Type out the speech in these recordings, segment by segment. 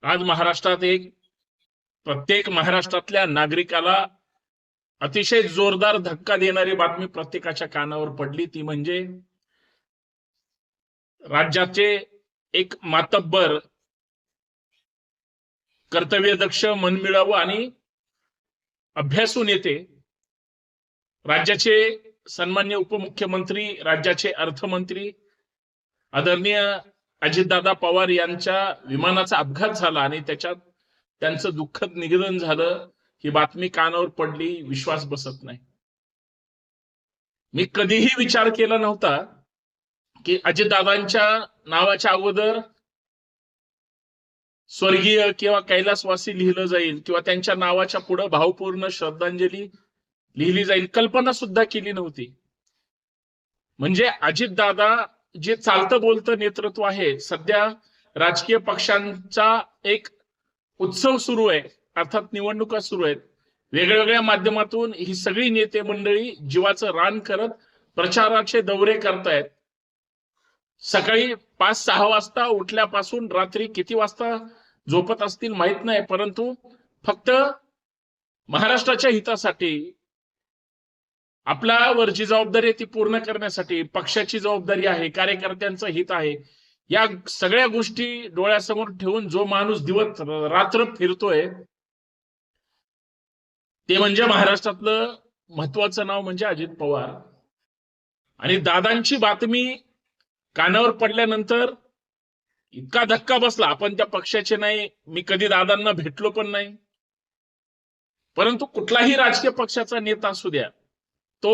आज महाराष्ट्रात प्रत्येक महाराष्ट्रातल्या नागरिकाला अतिशय जोरदार धक्का देणारी बातमी प्रत्येकाच्या कानावर पडली, ती म्हणजे राज्याचे एक मातब्बर, कर्तव्यदक्ष, मनमिळावू आणि अभ्यासू नेते, राज्याचे सन्मान्य उपमुख्यमंत्री, राज्याचे अर्थमंत्री आदरणीय अजितदादा पवार यांच्या विमानाचा अपघात झाला आणि त्याच्यात त्यांचं दुःखद निधन झालं, ही बातमी कानावर पडली. विश्वास बसत नाही. मी कधीही विचार केला नव्हता की अजितदादांच्या नावाच्या अगोदर स्वर्गीय किंवा कैलासवासी लिहिलं जाईल किंवा त्यांच्या नावाच्या पुढे भावपूर्ण श्रद्धांजली लिहिली जाईल. कल्पना सुद्धा केली नव्हती. म्हणजे अजितदादा जे चालतं बोलतं नेतृत्व आहे. सध्या राजकीय पक्षांचा एक उत्सव सुरू आहे, अर्थात निवडणुका सुरू आहेत. वेगवेगळ्या माध्यमातून ही सगळी नेते मंडळी जीवाचं रान करत प्रचाराचे दौरे करतायत. सकाळी 5-6 वाजता उठल्यापासून रात्री किती वाजता झोपत असतील माहित नाही, परंतु फक्त महाराष्ट्राच्या हितासाठी, आपल्यावर जी जबाबदारी आहे ती पूर्ण करण्यासाठी, पक्षाची जबाबदारी आहे, कार्यकर्त्यांचं हित आहे, या सगळ्या गोष्टी डोळ्यासमोर ठेवून जो माणूस दिवस रात्र फिरतोय ते म्हणजे महाराष्ट्रातलं महत्वाचं नाव म्हणजे अजित पवार. आणि दादांची बातमी कानावर पडल्यानंतर इतका धक्का बसला. आपण त्या पक्षाचे नाही, मी कधी दादांना भेटलो पण नाही, परंतु कुठलाही राजकीय पक्षाचा नेता असू द्या, तो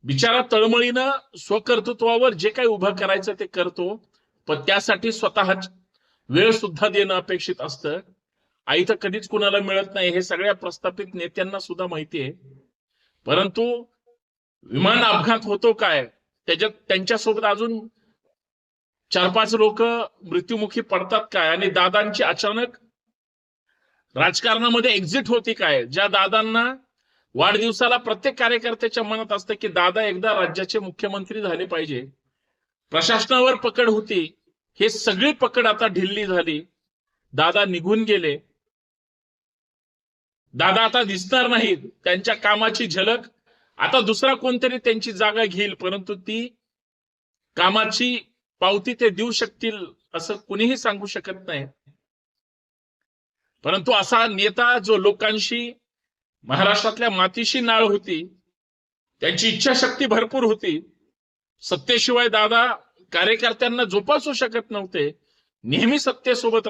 बिचारा तळमळीनं स्वकर्तृत्वावर जे काही उभं करायचं ते करतो, पण त्यासाठी स्वतः वेळ सुद्धा देणं अपेक्षित असतं. आई तर कधीच कुणाला मिळत नाही, हे सगळ्या प्रस्थापित नेत्यांना सुद्धा माहिती आहे. परंतु विमान अपघात होतो काय, त्याच्यात त्यांच्यासोबत अजून 4-5 लोक मृत्युमुखी पडतात काय, आणि दादांची अचानक राजकारणामध्ये एक्झिट होती काय, ज्या दादांना वाढदिवसाला प्रत्येक कार्यकर्त्याच्या मनात असतं की दादा एकदा राज्याचे मुख्यमंत्री झाले पाहिजे. प्रशासनावर पकड होती, हे सगळी पकड आता ढिल्ली झाली. दादा निघून गेले. दादा आता दिसणार नाहीत. त्यांच्या कामाची झलक आता दुसरा कोणतरी त्यांची जागा घेईल, परंतु ती कामाची पावती ते देऊ शकतील असं कुणीही सांगू शकत नाही. परंतु असा नेता जो लोकांशी, महाराष्ट्रातल्या मातीशी नाळ होती, त्यांची इच्छाशक्ती भरपूर होती. सत्तेशिवाय दादा कार्यकर्त्यांना जोपासू शकत नव्हते, नेहमी सत्तेसोबत